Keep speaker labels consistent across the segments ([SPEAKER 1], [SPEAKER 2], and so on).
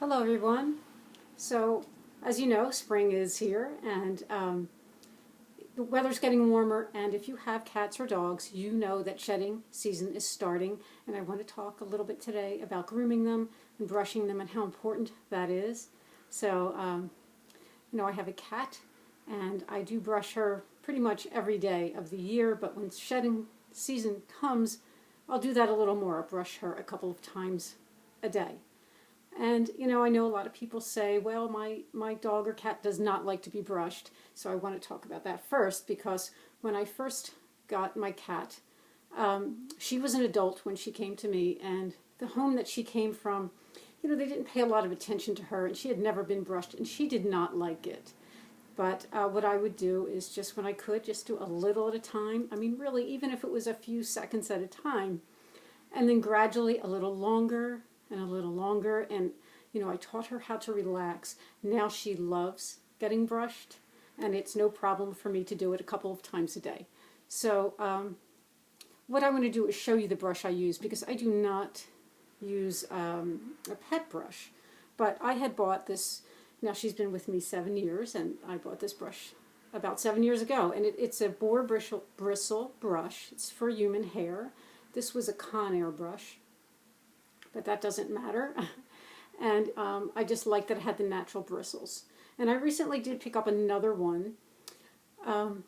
[SPEAKER 1] Hello everyone. So as you know, spring is here and the weather's getting warmer, and if you have cats or dogs, you know that shedding season is starting, and I want to talk a little bit today about grooming them and brushing them and how important that is. So I have a cat and I do brush her pretty much every day of the year, but when shedding season comes, I'll do that a little more. I'll brush her a couple of times a day. And, I know a lot of people say, well, my dog or cat does not like to be brushed. So I want to talk about that first, because when I first got my cat, she was an adult when she came to me, and the home that she came from, they didn't pay a lot of attention to her, and she had never been brushed, and she did not like it. But what I would do is just when I could, just do a little at a time. I mean, really, even if it was a few seconds at a time, and then gradually a little longer and a little longer, and I taught her how to relax. Now she loves getting brushed, and it's no problem for me to do it a couple of times a day. So what I want to do is show you the brush I use, because I do not use a pet brush, but I had bought this. Now she's been with me 7 years, and I bought this brush about 7 years ago, and it's a boar bristle brush. It's for human hair. This was a Conair brush, but that doesn't matter. And I just like that it had the natural bristles. And I recently did pick up another one, and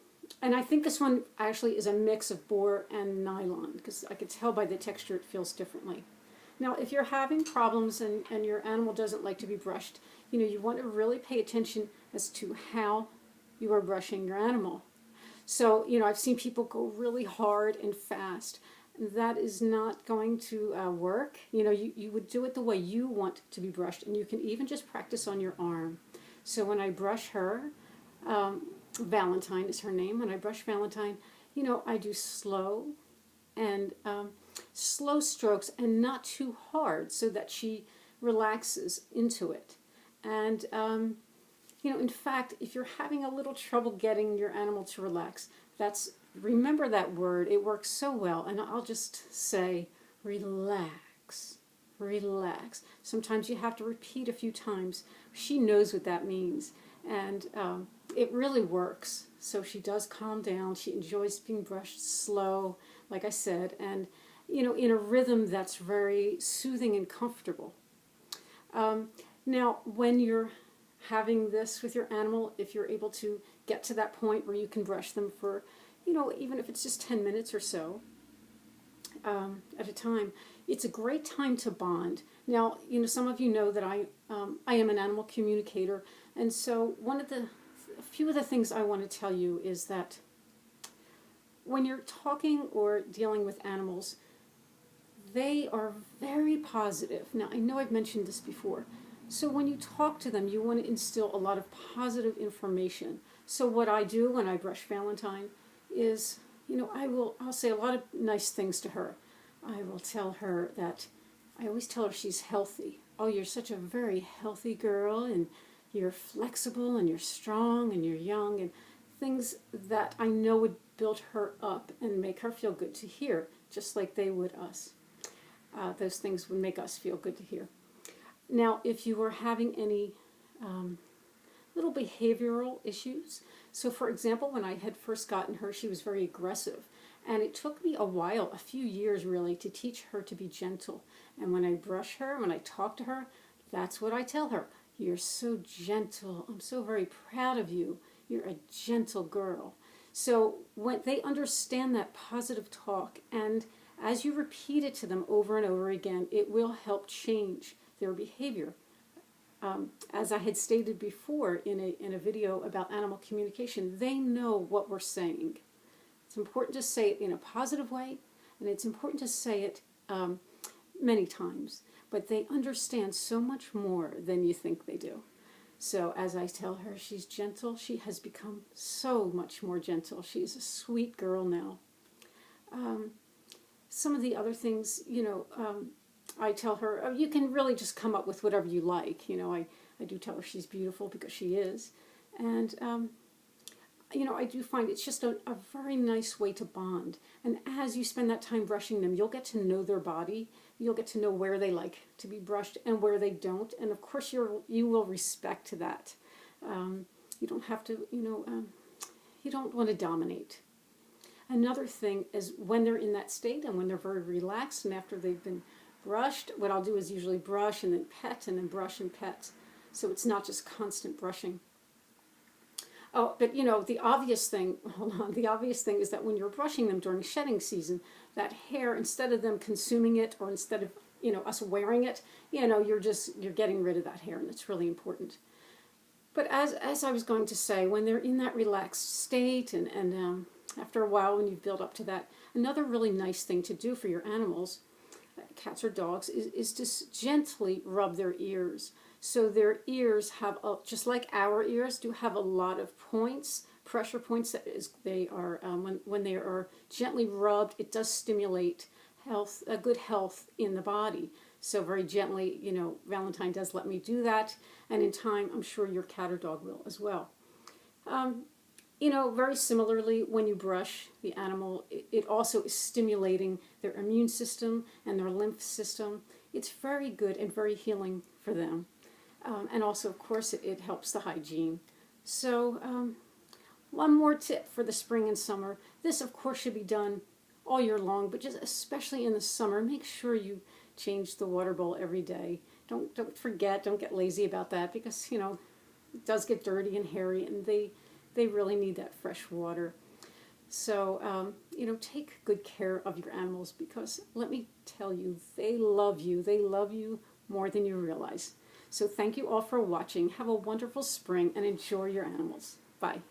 [SPEAKER 1] I think this one actually is a mix of boar and nylon, because I could tell by the texture it feels differently. Now, if you're having problems and your animal doesn't like to be brushed, you want to really pay attention as to how you are brushing your animal. So, I've seen people go really hard and fast. That is not going to work. You would do it the way you want to be brushed, and you can even just practice on your arm. So when I brush her, Valentine is her name. When I brush Valentine, I do slow and slow strokes and not too hard, so that she relaxes into it. And in fact, if you're having a little trouble getting your animal to relax, remember that word. It works so well. And I'll just say, relax, relax. Sometimes you have to repeat a few times. She knows what that means. And it really works. So she does calm down. She enjoys being brushed slow, like I said, and, in a rhythm that's very soothing and comfortable. Now, when you're having this with your animal, if you're able to get to that point where you can brush them for, even if it's just 10 minutes or so at a time, it's a great time to bond. Now, some of you know that I am an animal communicator, and so a few of the things I want to tell you is that when you're talking or dealing with animals, they are very positive. Now, I know I've mentioned this before. So when you talk to them, you want to instill a lot of positive information. So what I do when I brush Valentine is, I'll say a lot of nice things to her. I will tell her that, I always tell her she's healthy. Oh, you're such a very healthy girl, and you're flexible, and you're strong, and you're young, and things that I know would build her up and make her feel good to hear, just like they would us. Those things would make us feel good to hear. Now, if you were having any little behavioral issues, so for example, when I had first gotten her, she was very aggressive, and it took me a while, a few years really, to teach her to be gentle. And when I brush her, when I talk to her, that's what I tell her. You're so gentle. I'm so very proud of you. You're a gentle girl. So when they understand that positive talk, and as you repeat it to them over and over again, it will help change their behavior. As I had stated before in a video about animal communication, they know what we're saying. It's important to say it in a positive way, and it's important to say it many times, but they understand so much more than you think they do. So as I tell her she's gentle, she has become so much more gentle. She's a sweet girl now. Some of the other things, I tell her, you can really just come up with whatever you like. I do tell her she's beautiful, because she is. And, I do find it's just a very nice way to bond. And as you spend that time brushing them, you'll get to know their body. you'll get to know where they like to be brushed and where they don't. And of course, you will respect that. You don't have to, you don't want to dominate. Another thing is when they're in that state and when they're very relaxed and after they've been brushed, what I'll do is usually brush and then pet and then brush and pet. So it's not just constant brushing. Oh, but the obvious thing, hold on, the obvious thing is that when you're brushing them during shedding season, that hair, instead of them consuming it or instead of, us wearing it, you're getting rid of that hair, and it's really important. But as I was going to say, when they're in that relaxed state and after a while when you've built up to that, another really nice thing to do for your animals, cats or dogs, is to gently rub their ears. So their ears have, just like our ears, do have a lot of points, pressure points. That is, they are when they are gently rubbed, it does stimulate a good health in the body. So very gently, Valentine does let me do that, and in time, I'm sure your cat or dog will as well. Very similarly, when you brush the animal, it also is stimulating their immune system and their lymph system. It's very good and very healing for them. And also, of course, it helps the hygiene. So one more tip for the spring and summer. This, of course, should be done all year long, but just especially in the summer, make sure you change the water bowl every day. Don't forget, don't get lazy about that, because, it does get dirty and hairy, and they really need that fresh water. So, take good care of your animals, because let me tell you, they love you. They love you more than you realize. So thank you all for watching. Have a wonderful spring and enjoy your animals. Bye.